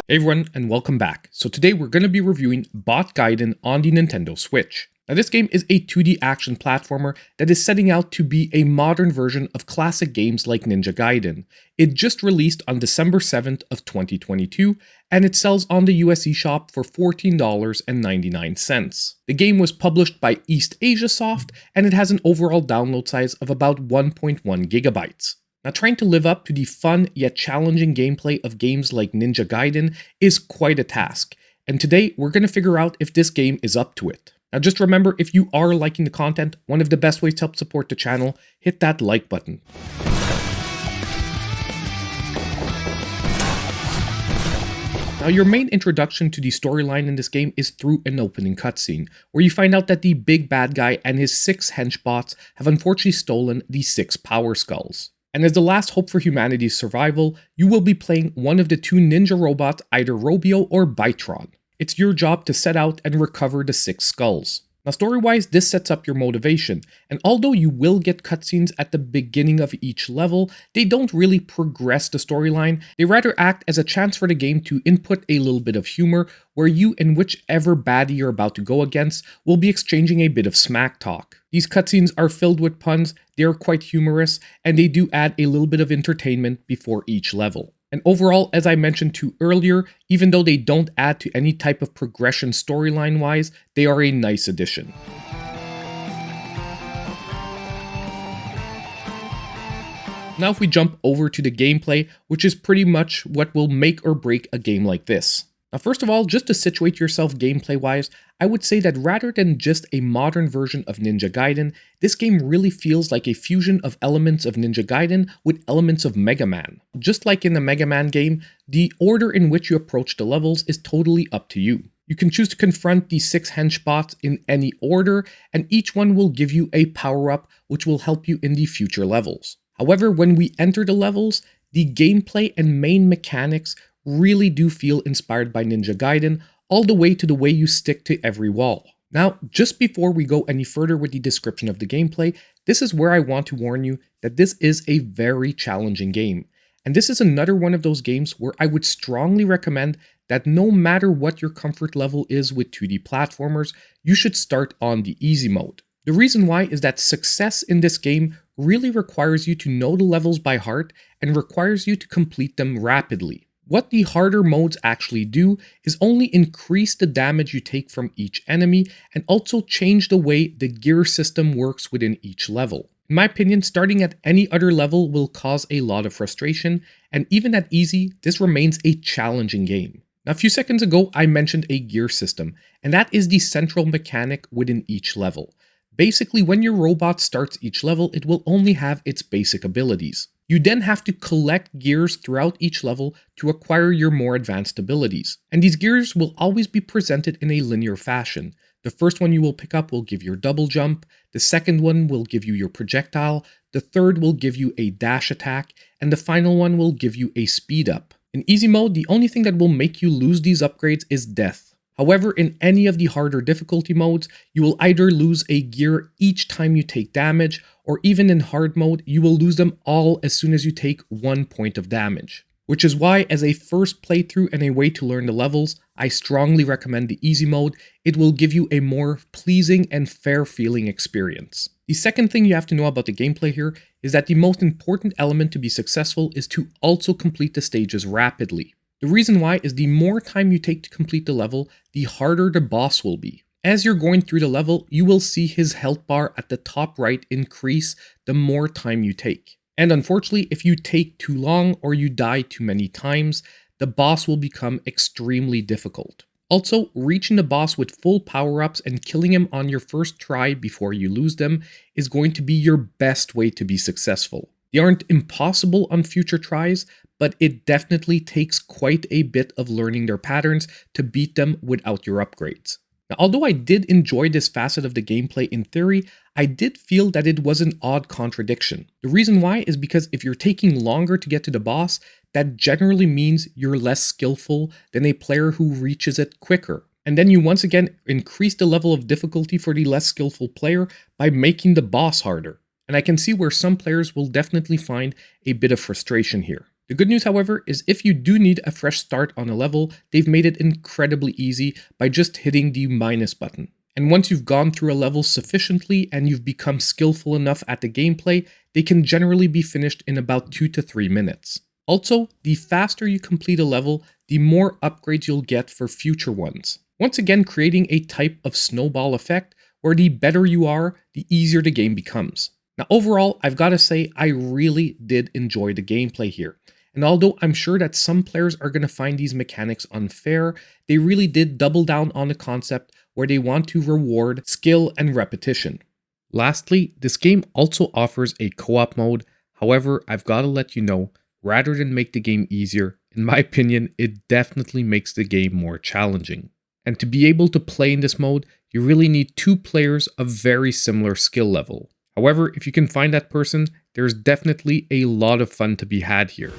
Hey everyone, and welcome back. So today we're going to be reviewing Bot Gaiden on the Nintendo Switch. Now this game is a 2D action platformer that is setting out to be a modern version of classic games like Ninja Gaiden. It just released on December 7th of 2022, and it sells on the US eShop for $14.99. The game was published by eSHOP, and it has an overall download size of about 1.1 gigabytes. Now, trying to live up to the fun yet challenging gameplay of games like Ninja Gaiden is quite a task, and today we're going to figure out if this game is up to it. Now just remember, if you are liking the content, one of the best ways to help support the channel, hit that like button. Now your main introduction to the storyline in this game is through an opening cutscene, where you find out that the big bad guy and his 6 hench-bots have unfortunately stolen the 6 power skulls. And as the last hope for humanity's survival, you will be playing one of the 2 ninja robots, either Robyu or Bytron. It's your job to set out and recover the 6 skulls. Now story-wise, this sets up your motivation, and although you will get cutscenes at the beginning of each level, they don't really progress the storyline. They rather act as a chance for the game to input a little bit of humor, where you and whichever baddie you're about to go against will be exchanging a bit of smack talk. These cutscenes are filled with puns, they are quite humorous, and they do add a little bit of entertainment before each level. And overall, as I mentioned too earlier, even though they don't add to any type of progression storyline-wise, they are a nice addition. Now if we jump over to the gameplay, which is pretty much what will make or break a game like this. Now first of all, just to situate yourself gameplay-wise, I would say that rather than just a modern version of Ninja Gaiden, this game really feels like a fusion of elements of Ninja Gaiden with elements of Mega Man. Just like in the Mega Man game, the order in which you approach the levels is totally up to you. You can choose to confront the 6 hench-bots in any order, and each one will give you a power-up which will help you in the future levels. However, when we enter the levels, the gameplay and main mechanics really do feel inspired by Ninja Gaiden, all the way to the way you stick to every wall. Now, just before we go any further with the description of the gameplay, this is where I want to warn you that this is a very challenging game. And this is another one of those games where I would strongly recommend that no matter what your comfort level is with 2D platformers, you should start on the easy mode. The reason why is that success in this game really requires you to know the levels by heart and requires you to complete them rapidly. What the harder modes actually do is only increase the damage you take from each enemy and also change the way the gear system works within each level. In my opinion, starting at any other level will cause a lot of frustration, and even at easy, this remains a challenging game. Now a few seconds ago, I mentioned a gear system, and that is the central mechanic within each level. Basically, when your robot starts each level, it will only have its basic abilities. You then have to collect gears throughout each level to acquire your more advanced abilities. And these gears will always be presented in a linear fashion. The first one you will pick up will give your double jump, the second one will give you your projectile, the third will give you a dash attack, and the final one will give you a speed up. In easy mode, the only thing that will make you lose these upgrades is death. However, in any of the harder difficulty modes, you will either lose a gear each time you take damage, or even in hard mode, you will lose them all as soon as you take 1 point of damage. Which is why, as a first playthrough and a way to learn the levels, I strongly recommend the easy mode. It will give you a more pleasing and fair feeling experience. The second thing you have to know about the gameplay here is that the most important element to be successful is to also complete the stages rapidly. The reason why is the more time you take to complete the level, the harder the boss will be. As you're going through the level, you will see his health bar at the top right increase the more time you take. And unfortunately, if you take too long or you die too many times, the boss will become extremely difficult. Also, reaching the boss with full power-ups and killing him on your first try before you lose them is going to be your best way to be successful. They aren't impossible on future tries, but it definitely takes quite a bit of learning their patterns to beat them without your upgrades. Now, although I did enjoy this facet of the gameplay in theory, I did feel that it was an odd contradiction. The reason why is because if you're taking longer to get to the boss, that generally means you're less skillful than a player who reaches it quicker. And then you once again increase the level of difficulty for the less skillful player by making the boss harder. And I can see where some players will definitely find a bit of frustration here. The good news, however, is if you do need a fresh start on a level, they've made it incredibly easy by just hitting the minus button. And once you've gone through a level sufficiently and you've become skillful enough at the gameplay, they can generally be finished in about 2 to 3 minutes. Also, the faster you complete a level, the more upgrades you'll get for future ones. Once again, creating a type of snowball effect where the better you are, the easier the game becomes. Now overall, I've got to say I really did enjoy the gameplay here. And although I'm sure that some players are going to find these mechanics unfair, they really did double down on the concept where they want to reward skill and repetition. Lastly, this game also offers a co-op mode. However, I've got to let you know, rather than make the game easier, in my opinion, it definitely makes the game more challenging. And to be able to play in this mode, you really need 2 players of very similar skill level. However, if you can find that person, there's definitely a lot of fun to be had here.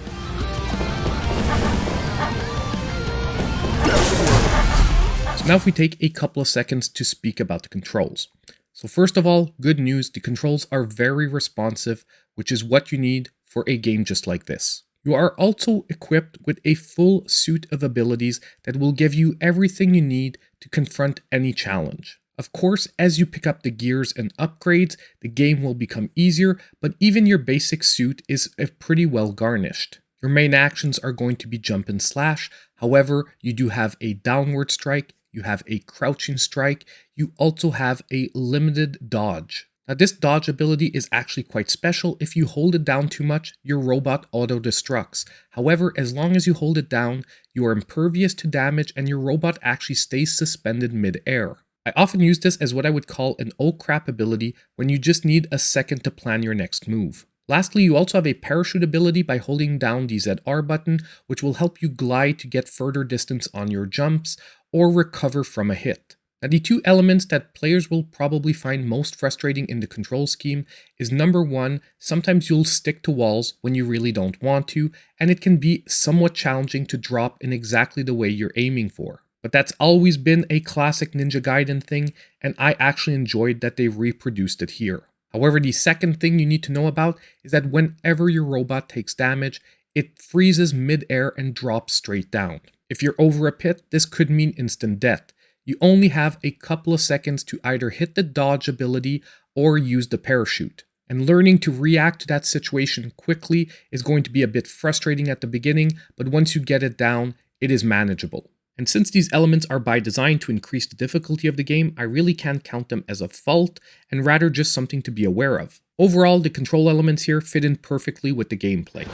So now if we take a couple of seconds to speak about the controls. So first of all, good news, the controls are very responsive, which is what you need for a game just like this. You are also equipped with a full suite of abilities that will give you everything you need to confront any challenge. Of course, as you pick up the gears and upgrades, the game will become easier, but even your basic suit is pretty well garnished. Your main actions are going to be jump and slash, however, you do have a downward strike, you have a crouching strike, you also have a limited dodge. Now this dodge ability is actually quite special. If you hold it down too much, your robot auto-destructs. However, as long as you hold it down, you are impervious to damage and your robot actually stays suspended mid-air. I often use this as what I would call an oh crap ability when you just need a second to plan your next move. Lastly, you also have a parachute ability by holding down the ZR button, which will help you glide to get further distance on your jumps or recover from a hit. Now, the 2 elements that players will probably find most frustrating in the control scheme is number 1, sometimes you'll stick to walls when you really don't want to, and it can be somewhat challenging to drop in exactly the way you're aiming for. But that's always been a classic Ninja Gaiden thing, and I actually enjoyed that they reproduced it here. However, the second thing you need to know about is that whenever your robot takes damage, it freezes mid-air and drops straight down. If you're over a pit, this could mean instant death. You only have a couple of seconds to either hit the dodge ability or use the parachute. And learning to react to that situation quickly is going to be a bit frustrating at the beginning, but once you get it down, it is manageable. And since these elements are by design to increase the difficulty of the game, I really can't count them as a fault, and rather just something to be aware of. Overall, the control elements here fit in perfectly with the gameplay.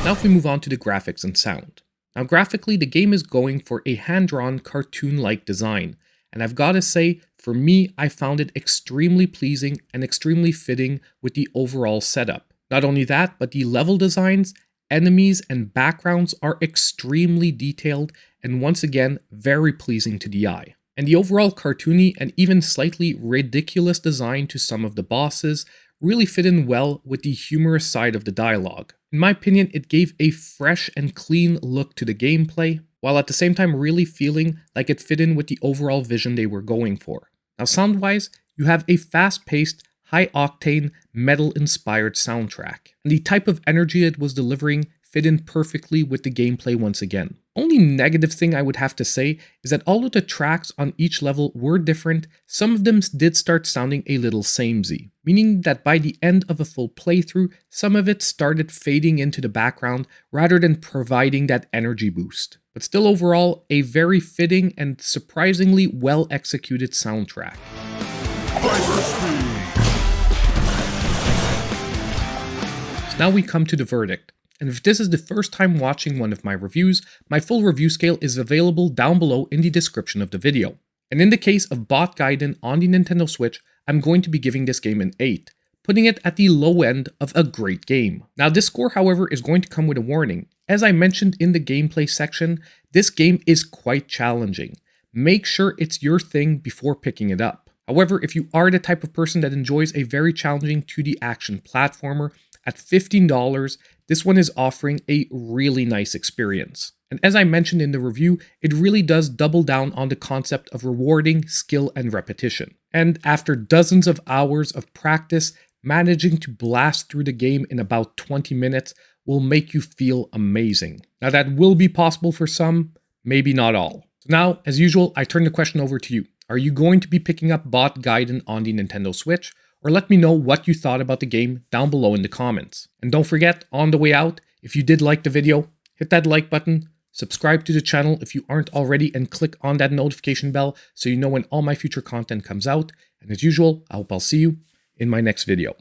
Now if we move on to the graphics and sound. Now graphically, the game is going for a hand-drawn cartoon-like design, and I've got to say, for me, I found it extremely pleasing and extremely fitting with the overall setup. Not only that, but the level designs, enemies, and backgrounds are extremely detailed and once again, very pleasing to the eye. And the overall cartoony and even slightly ridiculous design to some of the bosses really fit in well with the humorous side of the dialogue. In my opinion, it gave a fresh and clean look to the gameplay, while at the same time really feeling like it fit in with the overall vision they were going for. Now sound-wise, you have a fast-paced, high-octane, metal-inspired soundtrack, and the type of energy it was delivering fit in perfectly with the gameplay once again. Only negative thing I would have to say is that although the tracks on each level were different, some of them did start sounding a little samey, meaning that by the end of a full playthrough, some of it started fading into the background rather than providing that energy boost. But still overall, a very fitting and surprisingly well executed soundtrack. So now we come to the verdict. And if this is the first time watching one of my reviews, my full review scale is available down below in the description of the video. And in the case of Bot Gaiden on the Nintendo Switch, I'm going to be giving this game an 8, putting it at the low end of a great game. Now this score, however, is going to come with a warning. As I mentioned in the gameplay section, this game is quite challenging. Make sure it's your thing before picking it up. However, if you are the type of person that enjoys a very challenging 2D action platformer, at $15, this one is offering a really nice experience. And as I mentioned in the review, it really does double down on the concept of rewarding skill and repetition. And after dozens of hours of practice, managing to blast through the game in about 20 minutes will make you feel amazing. Now that will be possible for some, maybe not all. So now, as usual, I turn the question over to you. Are you going to be picking up bot Gaiden on the Nintendo Switch? Or let me know what you thought about the game down below in the comments. And don't forget, on the way out, if you did like the video, hit that like button, subscribe to the channel if you aren't already, and click on that notification bell so you know when all my future content comes out. And as usual, I hope I'll see you in my next video.